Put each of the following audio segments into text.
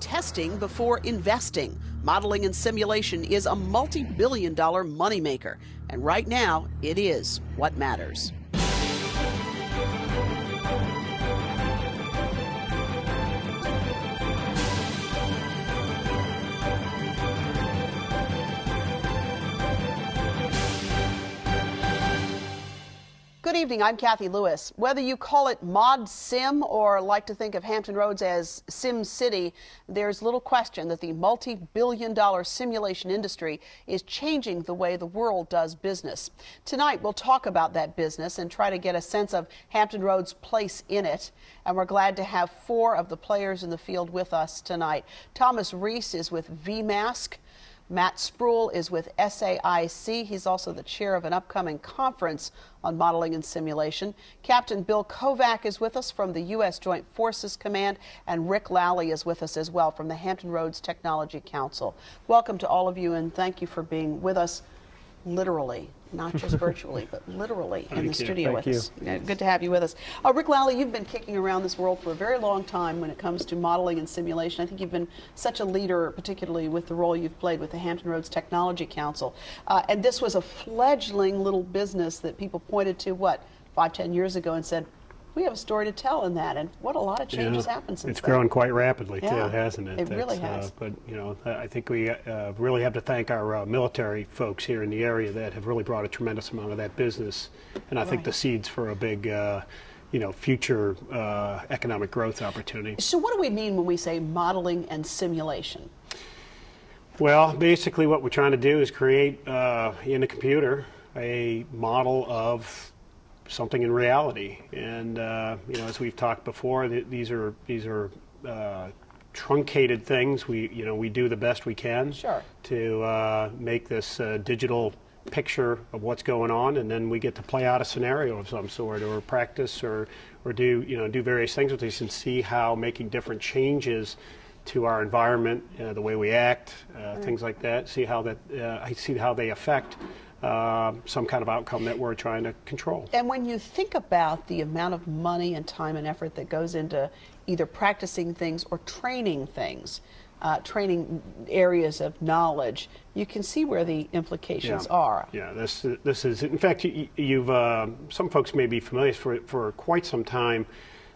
testing before investing. Modeling and simulation is a multi-billion-dollar moneymaker, and right now it is what matters. Good evening, I'm Kathy Lewis. Whether you call it ModSim or like to think of Hampton Roads as Sim City, there's little question that the multi-billion-dollar simulation industry is changing the way the world does business. Tonight, we'll talk about that business and try to get a sense of Hampton Roads' place in it. And we're glad to have four of the players in the field with us tonight. Thomas Reese is with VMask. Matt Spruill is with SAIC. He's also the chair of an upcoming conference on modeling and simulation. Captain Bill Kovac is with us from the U.S. Joint Forces Command, and Rick Lally is with us as well from the Hampton Roads Technology Council. Welcome to all of you, and thank you for being with us literally, not just virtually, but literally in the studio with us. Good to have you with us. Rick Lally, you've been kicking around this world for a very long time when it comes to modeling and simulation. I think you've been such a leader, particularly with the role you've played with the Hampton Roads Technology Council. And this was a fledgling little business that people pointed to, what, 5-10 years ago and said, we have a story to tell in that, and what a lot of change has happened since It's then. grown quite rapidly, too, hasn't it? It really has. But, you know, I think we really have to thank our military folks here in the area that have really brought a tremendous amount of that business, and I think the seeds for a big, you know, future economic growth opportunity. So what do we mean when we say modeling and simulation? Well, basically what we're trying to do is create in a computer a model of something in reality, and you know, as we've talked before, these are truncated things. We do the best we can to make this digital picture of what's going on, and then we get to play out a scenario of some sort, or practice, or do various things with these, and see how making different changes to our environment, the way we act, things like that. See how they affect some kind of outcome that we're trying to control. And when you think about the amount of money and time and effort that goes into either practicing things or training things, training areas of knowledge, you can see where the implications are. Yeah, this is, in fact, you've some folks may be familiar for quite some time.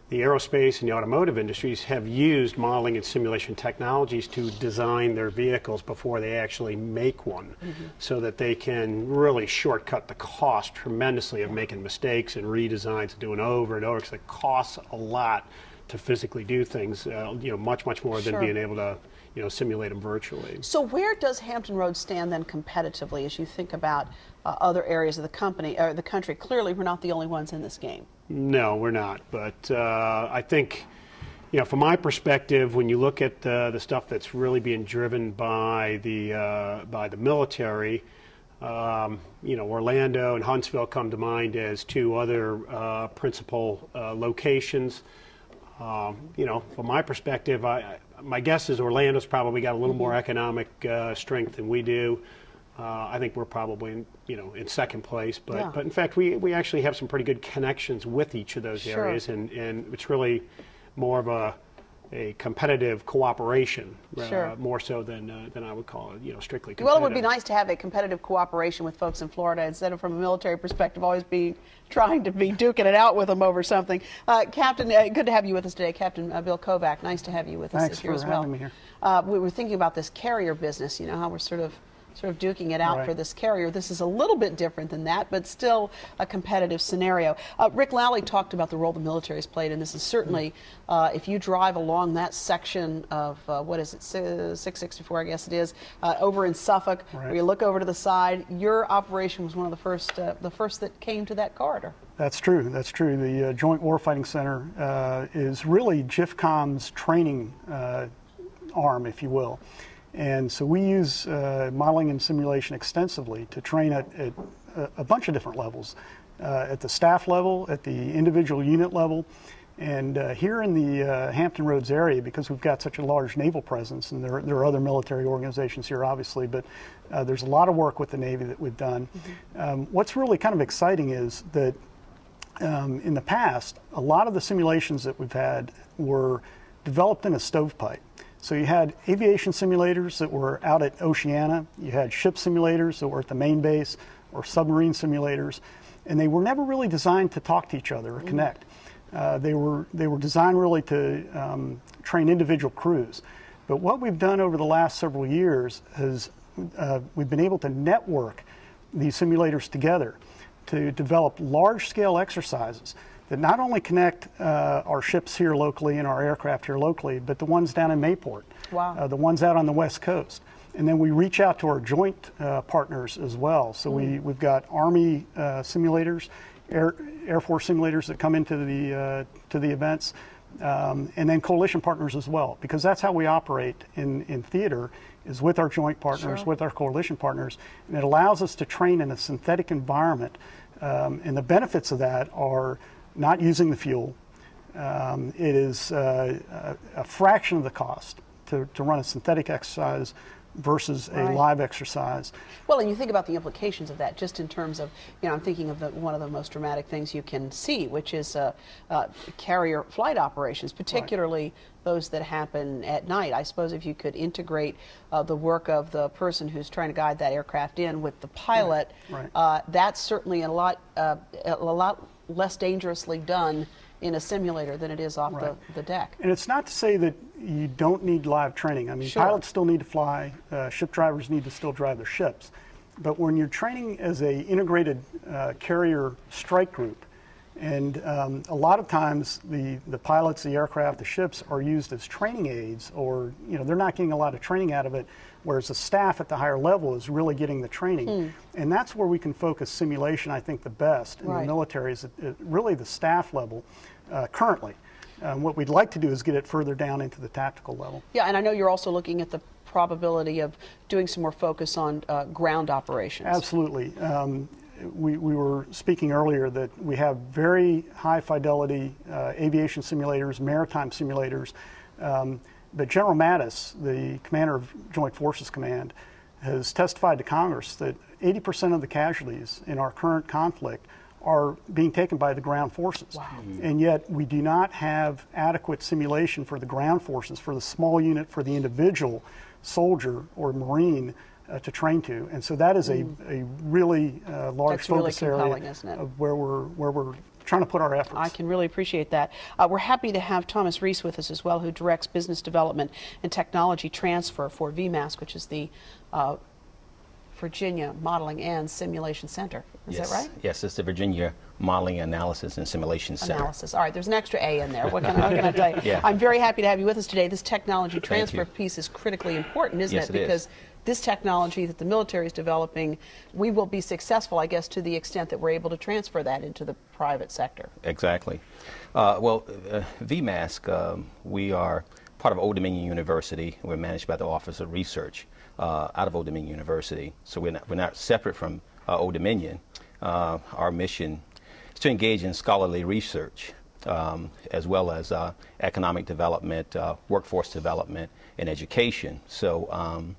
The aerospace and the automotive industries have used modeling and simulation technologies to design their vehicles before they actually make one, so that they can really shortcut the cost tremendously of making mistakes and redesigns and doing over and over, because it costs a lot to physically do things, you know, much more than being able to, you know, simulate them virtually. So where does Hampton Roads stand then competitively as you think about other areas of the company or the country? Clearly, we're not the only ones in this game. No, we're not. But I think, you know, from my perspective, when you look at the stuff that's really being driven by the military, you know, Orlando and Huntsville come to mind as two other principal locations. You know, from my perspective, my guess is Orlando's probably got a little more economic strength than we do. I think we're probably in second place, but in fact we actually have some pretty good connections with each of those areas, and it's really more of a competitive cooperation, more so than I would call it, strictly competitive. Well, it would be nice to have a competitive cooperation with folks in Florida instead of, from a military perspective, always trying to be duking it out with them over something. Captain, good to have you with us today, Captain Bill Kovac. Nice to have you with us here as well. Thanks for having me here. We were thinking about this carrier business. You know how we're sort of duking it out for this carrier. This is a little bit different than that, but still a competitive scenario. Rick Lally talked about the role the military has played, and this is certainly, if you drive along that section of, what is it, 664, I guess it is, over in Suffolk, where you look over to the side, your operation was one of the first that came to that corridor. That's true. That's true. The Joint Warfighting Center is really JIFCOM's training arm, if you will. And so we use modeling and simulation extensively to train at a bunch of different levels, at the staff level, at the individual unit level, and here in the Hampton Roads area, because we've got such a large naval presence, and there are other military organizations here, obviously, but there's a lot of work with the Navy that we've done. What's really kind of exciting is that in the past, a lot of the simulations that we've had were developed in a stovepipe. So you had aviation simulators that were out at Oceana, you had ship simulators that were at the main base, or submarine simulators, and they were never really designed to talk to each other or connect. They were designed really to train individual crews. But what we've done over the last several years is we've been able to network these simulators together to develop large-scale exercises that not only connect our ships here locally and our aircraft here locally, but the ones down in Mayport, wow. The ones out on the West Coast. And then we reach out to our joint partners as well. So we've got Army simulators, Air Force simulators that come into the events, and then coalition partners as well, because that's how we operate in theater, is with our joint partners, sure. with our coalition partners, and it allows us to train in a synthetic environment. And the benefits of that are not using the fuel. It is a fraction of the cost to run a synthetic exercise versus a right. live exercise. Well, and you think about the implications of that just in terms of, I'm thinking of one of the most dramatic things you can see, which is carrier flight operations, particularly right. those that happen at night. I suppose if you could integrate the work of the person who's trying to guide that aircraft in with the pilot, right. That's certainly a lot less dangerously done in a simulator than it is off right. the deck. And it's not to say that you don't need live training. I mean, sure. pilots still need to fly, ship drivers need to still drive their ships. But when you're training as a integrated carrier strike group, and a lot of times the pilots, the aircraft, the ships are used as training aids, or they're not getting a lot of training out of it, whereas the staff at the higher level is really getting the training. And that's where we can focus simulation, I think, the best in right. the military, is really the staff level currently. What we'd like to do is get it further down into the tactical level. Yeah, and I know you're also looking at the probability of doing some more focus on ground operations. Absolutely. We were speaking earlier that we have very high fidelity aviation simulators, maritime simulators, but General Mattis, the commander of Joint Forces Command, has testified to Congress that 80% of the casualties in our current conflict are being taken by the ground forces. Wow. And yet we do not have adequate simulation for the ground forces, for the small unit, for the individual soldier or Marine to train to. And so that is a really large That's focus really compelling, area isn't it? of where we're trying to put our efforts. I can really appreciate that. We're happy to have Thomas Reese with us as well, who directs business development and technology transfer for VMASC, which is the Virginia Modeling and Simulation Center. Is yes. that right? Yes, it's the Virginia Modeling, Analysis, and Simulation Center. Analysis. All right, there's an extra A in there. What can I tell you? Yeah. I'm very happy to have you with us today. This technology transfer piece is critically important, isn't yes, it? It because is. This technology that the military is developing, we will be successful, I guess, to the extent that we're able to transfer that into the private sector. Exactly. VMASC, we are part of Old Dominion University. We're managed by the Office of Research out of Old Dominion University. So we're not separate from Old Dominion. Our mission is to engage in scholarly research as well as economic development, workforce development, and education. So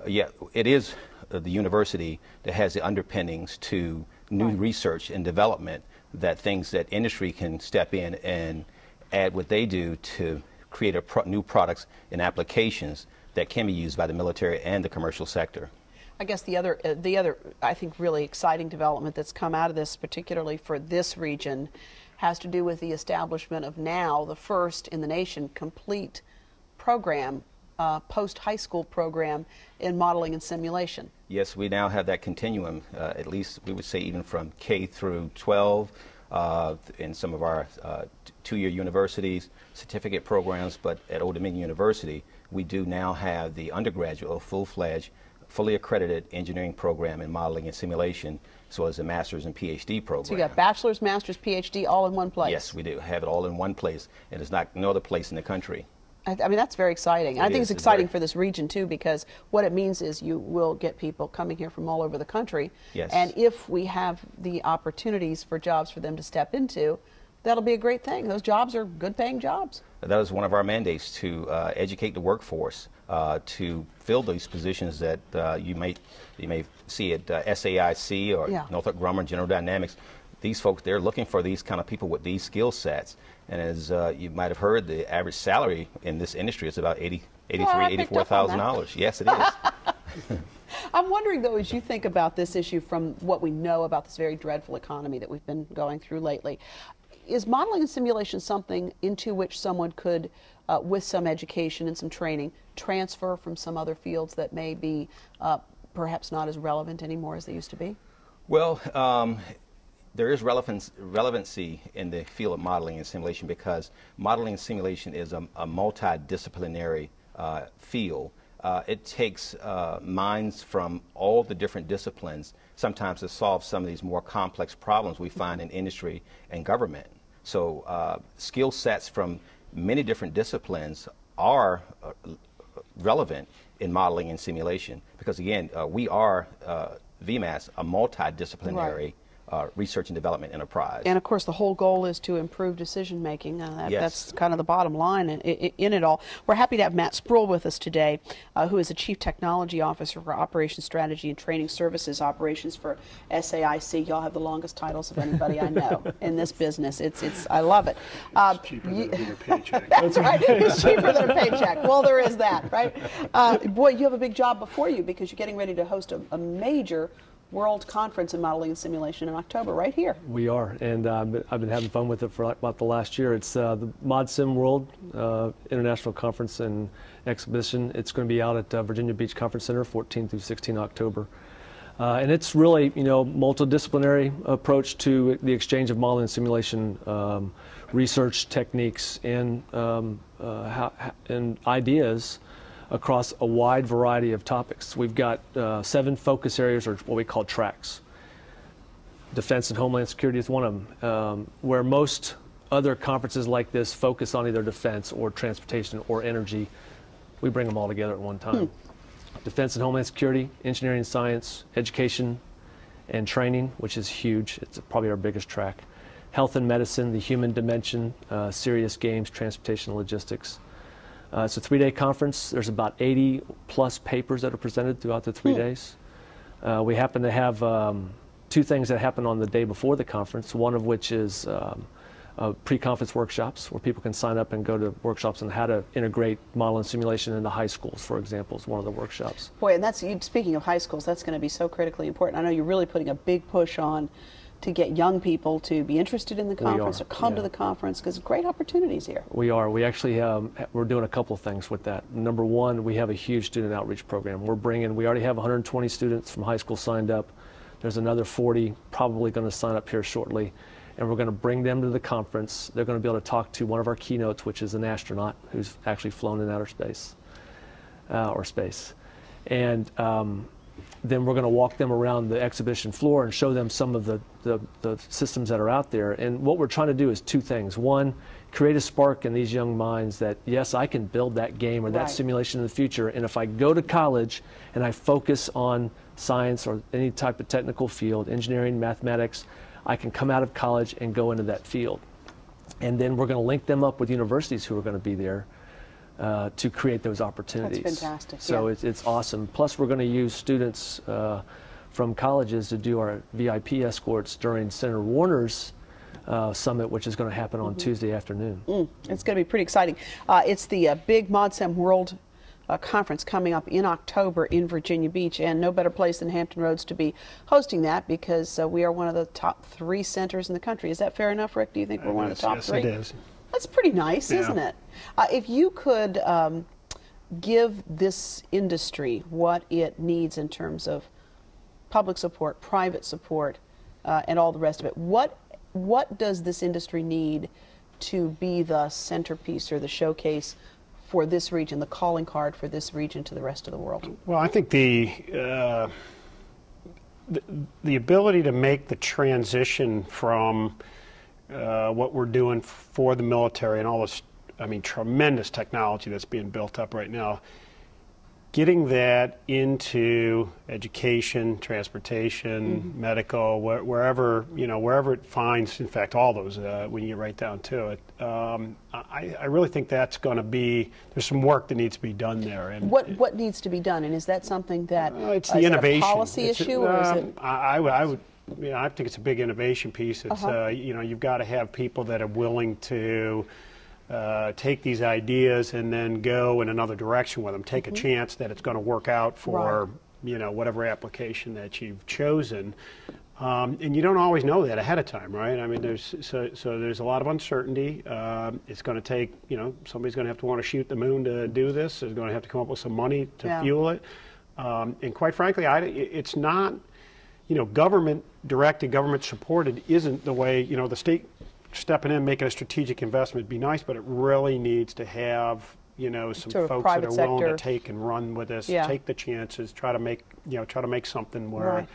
yeah, it is the university that has the underpinnings to new right. research and development, that things that industry can step in and add what they do to create new products and applications that can be used by the military and the commercial sector. I guess the other, I think, really exciting development that's come out of this, particularly for this region, has to do with the establishment of now the first in the nation complete program, post-high school program in modeling and simulation. Yes, we now have that continuum, at least we would say even from K through 12 in some of our two-year universities, certificate programs, but at Old Dominion University, we do now have the undergraduate or full-fledged, fully accredited engineering program in modeling and simulation, as well as a master's and PhD program. So you got bachelor's, master's, PhD all in one place? Yes, we do have it all in one place, and there's no other place in the country. I mean, that's very exciting. I think it's exciting for this region, too, because what it means is you will get people coming here from all over the country. Yes. And if we have the opportunities for jobs for them to step into, that'll be a great thing. Those jobs are good-paying jobs. That is one of our mandates, to educate the workforce to fill these positions that you may see at SAIC or Yeah. Northrop Grumman, General Dynamics. these folks, they're looking for these kind of people with these skill sets. And as you might have heard, the average salary in this industry is about $84,000. Yes, it is. I'm wondering, though, as you think about this issue from what we know about this very dreadful economy that we've been going through lately, is modeling and simulation something into which someone could, with some education and some training, transfer from some other fields that may be perhaps not as relevant anymore as they used to be? Well, there is relevancy in the field of modeling and simulation because modeling and simulation is a multidisciplinary field. It takes minds from all the different disciplines sometimes to solve some of these more complex problems we find in industry and government. So skill sets from many different disciplines are relevant in modeling and simulation because, again, we are, VMAS, a multidisciplinary research and development enterprise. And of course the whole goal is to improve decision making. Yes. That's kind of the bottom line in it all. We're happy to have Matt Spruill with us today, who is the Chief Technology Officer for Operations Strategy and Training Services Operations for SAIC. Y'all have the longest titles of anybody I know in this business. I love it. It's cheaper than a paycheck. That's right. It's cheaper than a paycheck. Well, there is that, right? Boy, you have a big job before you because you're getting ready to host a major World Conference in Modeling and Simulation in October, right here. We are, and I've been having fun with it for about the last year. It's the ModSim World International Conference and Exhibition. It's going to be out at Virginia Beach Conference Center, 14 through 16 October. And it's really, multidisciplinary approach to the exchange of modeling and simulation research techniques and ideas across a wide variety of topics. We've got 7 focus areas, or what we call tracks. Defense and Homeland Security is one of them, where most other conferences like this focus on either defense or transportation or energy. We bring them all together at one time. Defense and Homeland Security, engineering and science, education and training, which is huge. It's probably our biggest track. Health and medicine, the human dimension, serious games, transportation and logistics. It's a 3-day conference. There's about 80 plus papers that are presented throughout the 3 days. We happen to have 2 things that happen on the day before the conference, one of which is pre-conference workshops where people can sign up and go to workshops on how to integrate model and simulation into high schools, for example, is one of the workshops. Boy, and speaking of high schools, that's going to be so critically important. I know you're really putting a big push on to get young people to be interested in the conference or come to the conference because great opportunities here. We are. We actually we're doing a couple of things with that. Number one, we have a huge student outreach program. We already have 120 students from high school signed up. There's another 40 probably going to sign up here shortly, and we're going to bring them to the conference. They're going to be able to talk to one of our keynotes, which is an astronaut who's actually flown in outer space or space. And then we're going to walk them around the exhibition floor and show them some of the systems that are out there. And what we're trying to do is 2 things. One, create a spark in these young minds that, yes, I can build that game or that simulation in the future. And if I go to college and I focus on science or any type of technical field, engineering, mathematics, I can come out of college and go into that field. And then we're going to link them up with universities who are going to be there to create those opportunities. That's fantastic. So it's awesome. Plus, we're going to use students from colleges to do our VIP escorts during Senator Warner's summit, which is going to happen on Tuesday afternoon. It's going to be pretty exciting. It's the big ModSim World Conference coming up in October in Virginia Beach, and no better place than Hampton Roads to be hosting that because we are one of the top 3 centers in the country. Is that fair enough, Rick? Do you think we're one of the top 3? Yes, it is. That's pretty nice, isn't it? If you could give this industry what it needs in terms of public support, private support, and all the rest of it, what does this industry need to be the centerpiece or the showcase for this region, the calling card for this region to the rest of the world? Well, I think the ability to make the transition from what we're doing for the military and all this, tremendous technology that's being built up right now, getting that into education, transportation, medical, wherever it finds, in fact, all those, when you get right down to it. I really think that's going to be, there's some work that needs to be done there. And what needs to be done, and is that something that it's the innovation. a policy issue, or is it? I think it's a big innovation piece. It's you've got to have people that are willing to take these ideas and then go in another direction with them. Take a chance that it's going to work out for whatever application that you've chosen. And you don't always know that ahead of time, right? I mean, there's a lot of uncertainty. It's going to take, somebody's going to have to want to shoot the moon to do this. There's going to have to come up with some money to fuel it. And quite frankly, it's not, government directed, government supported isn't the way, the state stepping in, making a strategic investment would be nice, but it really needs to have, some sort of folks that are willing sector. to take and run with this, take the chances, try to make something where.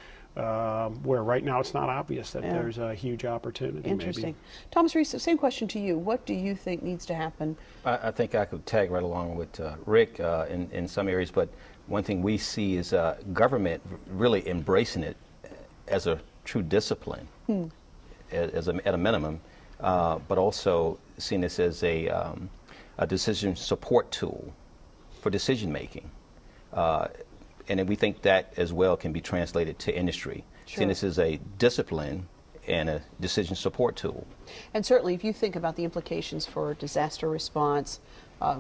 Where right now it's not obvious that there's a huge opportunity. Interesting. Maybe. Thomas Reese, same question to you. What do you think needs to happen? I think I could tag right along with Rick in some areas, but one thing we see is government really embracing it as a true discipline, at a minimum, but also seeing this as a decision support tool for decision making. And then we think that as well can be translated to industry. Sure. Seeing this is a discipline and a decision support tool. And certainly if you think about the implications for disaster response,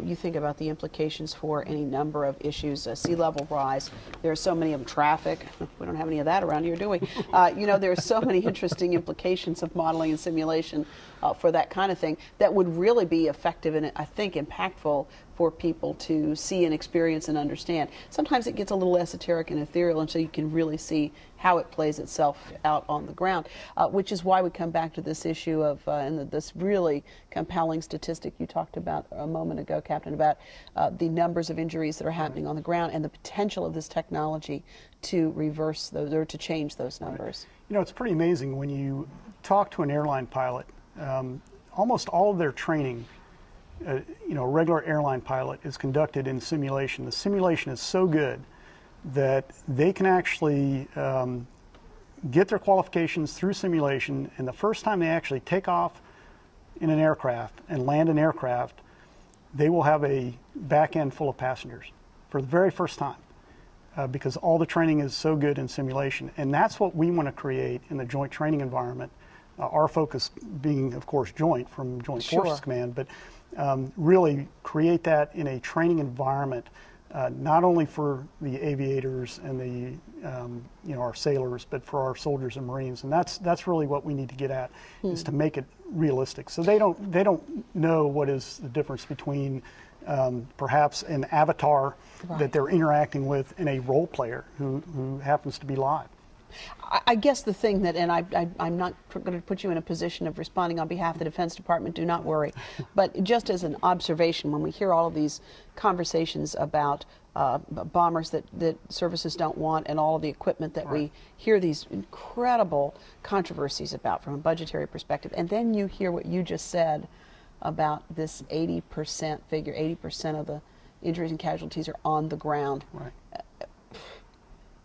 you think about the implications for any number of issues, sea level rise. There are so many of them, traffic. We don't have any of that around here, do we? There are so many interesting implications of modeling and simulation for that kind of thing that would really be effective and, I think, impactful for people to see and experience and understand. Sometimes it gets a little esoteric and ethereal, and so you can really see how it plays itself out on the ground, which is why we come back to this issue of, and this really compelling statistic you talked about a moment ago, Captain, about the numbers of injuries that are happening on the ground and the potential of this technology to reverse those or to change those numbers. It's pretty amazing when you talk to an airline pilot. Almost all of their training, a regular airline pilot, is conducted in simulation. The simulation is so good that they can actually get their qualifications through simulation, and the first time they actually take off in an aircraft and land an aircraft, they will have a back end full of passengers for the very first time because all the training is so good in simulation. And that's what we want to create in the joint training environment. Our focus being, of course, joint from Joint Forces Command, but really create that in a training environment, not only for the aviators and the our sailors, but for our soldiers and Marines. And that's really what we need to get at, is to make it realistic. So they don't know what is the difference between perhaps an avatar that they're interacting with and a role player who happens to be live. I guess the thing that, and I'm not going to put you in a position of responding on behalf of the Defense Department, do not worry, but just as an observation, when we hear all of these conversations about bombers that services don't want and all of the equipment that we hear these incredible controversies about from a budgetary perspective, and then you hear what you just said about this 80% figure, 80% of the injuries and casualties are on the ground. Right.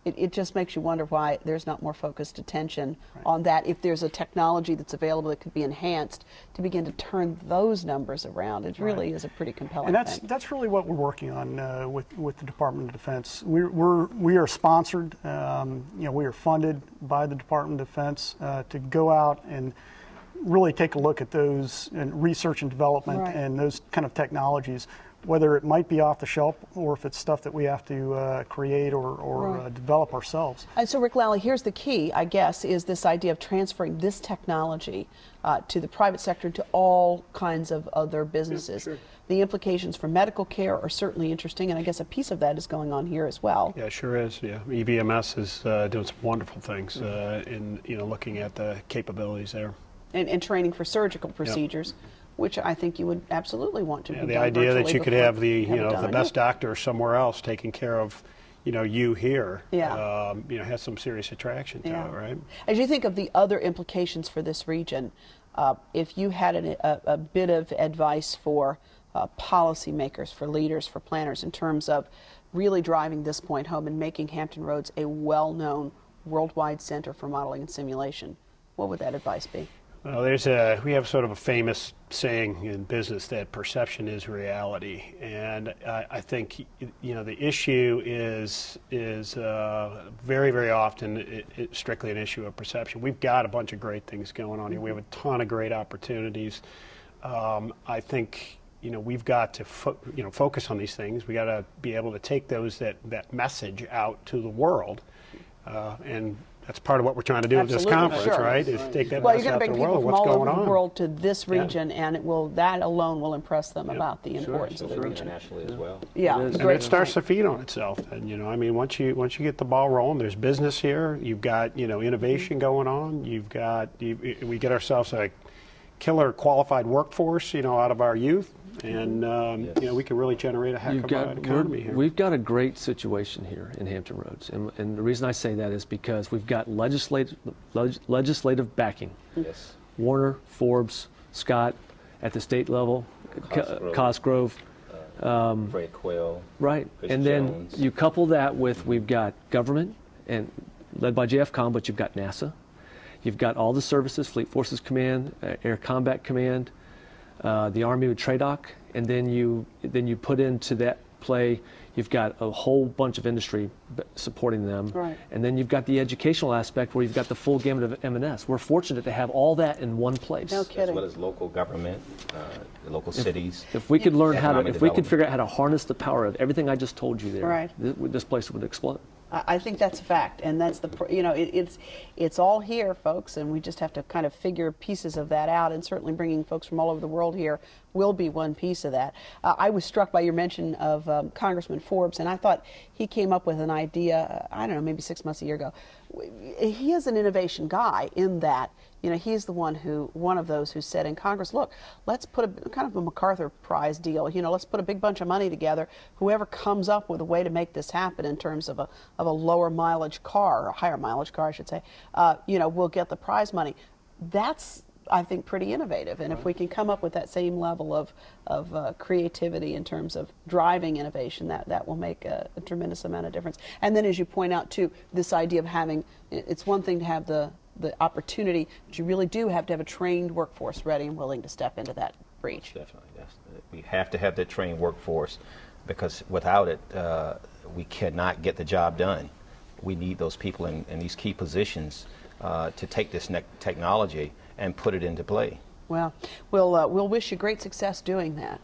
It just makes you wonder why there's not more focused attention on that. If there's a technology that's available that could be enhanced to begin to turn those numbers around, it really is a pretty compelling thing. And that's really what we're working on with the Department of Defense. We are sponsored. We are funded by the Department of Defense to go out and really take a look at those and research and development and those kind of technologies, whether it might be off the shelf or if it's stuff that we have to create or develop ourselves. And so, Rick Lally, here's the key, I guess, is this idea of transferring this technology to the private sector, to all kinds of other businesses. Sure. The implications for medical care are certainly interesting, and I guess a piece of that is going on here as well. Yeah, sure is. Yeah, EVMS is doing some wonderful things in looking at the capabilities there. And training for surgical procedures. Which I think you would absolutely want to be done the idea that you could have the the best doctor somewhere else taking care of you here Yeah. Has some serious attraction to it, right? As you think of the other implications for this region, if you had a bit of advice for policymakers, for leaders, for planners in terms of really driving this point home and making Hampton Roads a well-known worldwide center for modeling and simulation, what would that advice be? Well, we have sort of a famous saying in business that perception is reality, and I think the issue is very, very often it's strictly an issue of perception. We've got a bunch of great things going on here. We have a ton of great opportunities. I think we've got to focus on these things. We got to be able to take that message out to the world, and that's part of what we're trying to do with this conference, sure. right? Is take that Well, message you're out going to to the bring world. people from What's all going over the on? world to this region, and that alone will impress them about the importance of the region. Internationally as well. Yeah, It is. And it starts to feed on itself. And I mean, once you get the ball rolling, there's business here. You've got innovation going on. We get ourselves a killer qualified workforce, out of our youth, and we can really generate a heck of an economy here. We've got a great situation here in Hampton Roads, and the reason I say that is because we've got legislative backing. Yes. Warner, Forbes, Scott, at the state level, Cosgrove. Fred Quayle. Right, Chris and then Jones. you couple that with we've got government, and led by JFCOM, but you've got NASA. You've got all the services, Fleet Forces Command, Air Combat Command, the Army with TRADOC, and then you put into that play, you've got a whole bunch of industry supporting them. Right. And then you've got the educational aspect where you've got the full gamut of M&S. We're fortunate to have all that in one place. No kidding. As well as local government, the local cities. If we could learn Economic if we could development. figure out how to harness the power of everything I just told you there, Right. this place would explode. I think that's a fact, and that's it's all here, folks, and we just have to kind of figure pieces of that out, and certainly bringing folks from all over the world here will be one piece of that. I was struck by your mention of Congressman Forbes, and I thought he came up with an idea, I don't know, maybe 6 months, a year ago. He is an innovation guy in that, he's the one of those who said in Congress, look, let's put a kind of a MacArthur Prize deal, let's put a big bunch of money together. Whoever comes up with a way to make this happen in terms of a lower mileage car, or a higher mileage car, I should say, will get the prize money. That's, I think, pretty innovative, and if we can come up with that same level of creativity in terms of driving innovation, that will make a tremendous amount of difference. And then, as you point out too, this idea of having, it's one thing to have the opportunity, but you really do have to have a trained workforce ready and willing to step into that breach. Definitely, yes. We have to have that trained workforce, because without it, we cannot get the job done. We need those people in these key positions to take this technology and put it into play. Well, we'll wish you great success doing that.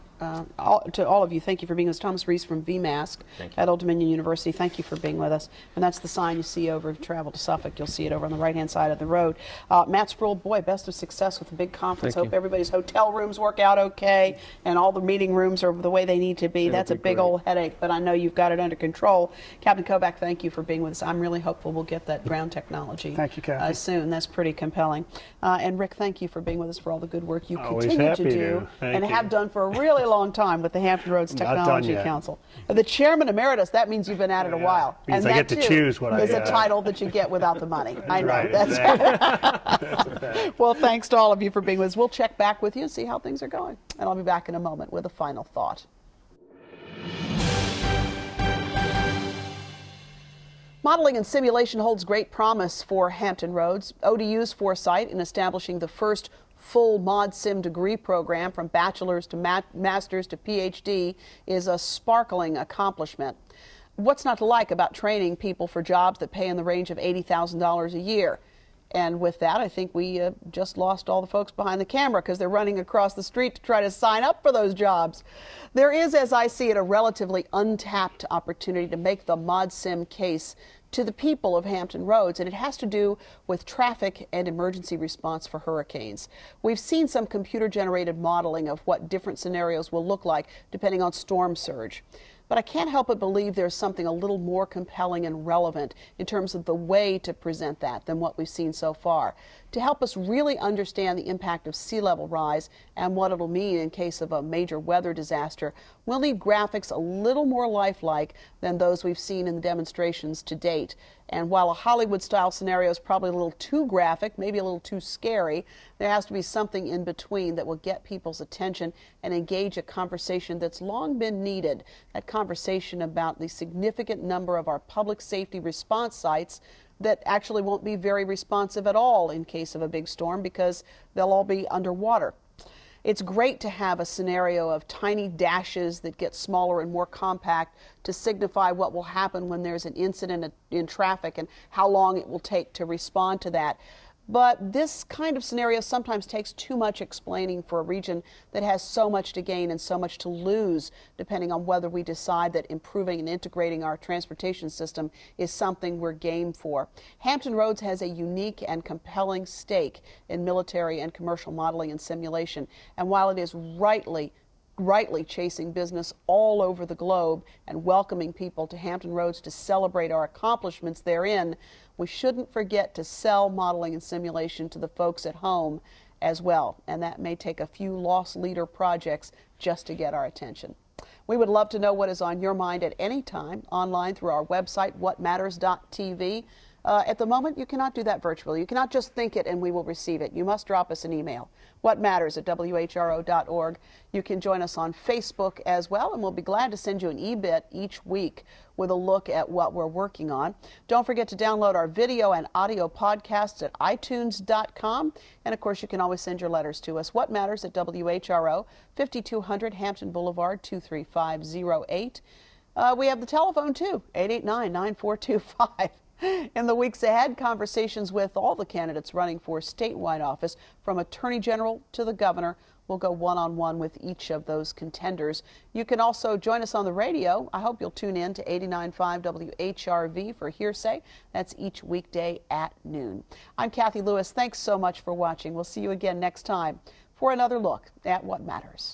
To all of you, thank you for being with us. Thomas Reese from VMask at Old Dominion University. Thank you for being with us. And that's the sign you see over travel to Suffolk. You'll see it over on the right-hand side of the road. Matt Sproul, boy, best of success with the big conference. Thank Hope you. everybody's hotel rooms work out okay and all the meeting rooms are the way they need to be. That's a big old headache, but I know you've got it under control. Captain Kovac, thank you for being with us. I'm really hopeful we'll get that ground technology Thank you, Kathy. soon. That's pretty compelling. And Rick, thank you for being with us, for all the good work you Always continue happy to to. do Thank and you. have done for a really long time with the Hampton Roads Not done Technology yet. Council. The chairman emeritus, that means you've been at it a while. Means and I that get to too choose what I is a get. title that you get without the money. I know. Right, That's exactly. That's a fact. Well, thanks to all of you for being with us. We'll check back with you and see how things are going. And I'll be back in a moment with a final thought. Modeling and simulation holds great promise for Hampton Roads. ODU's foresight in establishing the first full ModSim degree program from bachelor's to master's to PhD is a sparkling accomplishment. What's not to like about training people for jobs that pay in the range of $80,000 a year? And with that, I think we just lost all the folks behind the camera because they're running across the street to try to sign up for those jobs. There is, as I see it, a relatively untapped opportunity to make the ModSim case to the people of Hampton Roads, and it has to do with traffic and emergency response for hurricanes. We've seen some computer-generated modeling of what different scenarios will look like depending on storm surge. But I can't help but believe there's something a little more compelling and relevant in terms of the way to present that than what we've seen so far. To help us really understand the impact of sea level rise and what it'll mean in case of a major weather disaster, we'll need graphics a little more lifelike than those we've seen in the demonstrations to date. And while a Hollywood-style scenario is probably a little too graphic, maybe a little too scary, there has to be something in between that will get people's attention and engage a conversation that's long been needed. That conversation about the significant number of our public safety response sites that actually won't be very responsive at all in case of a big storm because they'll all be underwater. It's great to have a scenario of tiny dashes that get smaller and more compact to signify what will happen when there's an incident in traffic and how long it will take to respond to that. But this kind of scenario sometimes takes too much explaining for a region that has so much to gain and so much to lose, depending on whether we decide that improving and integrating our transportation system is something we're game for. Hampton Roads has a unique and compelling stake in military and commercial modeling and simulation. And while it is rightly chasing business all over the globe and welcoming people to Hampton Roads to celebrate our accomplishments therein, we shouldn't forget to sell modeling and simulation to the folks at home as well. And that may take a few loss leader projects just to get our attention. We would love to know what is on your mind at any time online through our website, whatmatters.tv. At the moment, you cannot do that virtually. You cannot just think it and we will receive it. You must drop us an email, whatmatters@whro.org. You can join us on Facebook as well, and we'll be glad to send you an e-bit each week with a look at what we're working on. Don't forget to download our video and audio podcasts at itunes.com. And of course, you can always send your letters to us. What Matters at WHRO, 5200 Hampton Boulevard, 23508. We have the telephone too, 889-9425. In the weeks ahead, conversations with all the candidates running for statewide office, from Attorney General to the Governor. We'll go one-on-one with each of those contenders. You can also join us on the radio. I hope you'll tune in to 89.5 WHRV for Hearsay. That's each weekday at noon. I'm Kathy Lewis. Thanks so much for watching. We'll see you again next time for another look at what matters.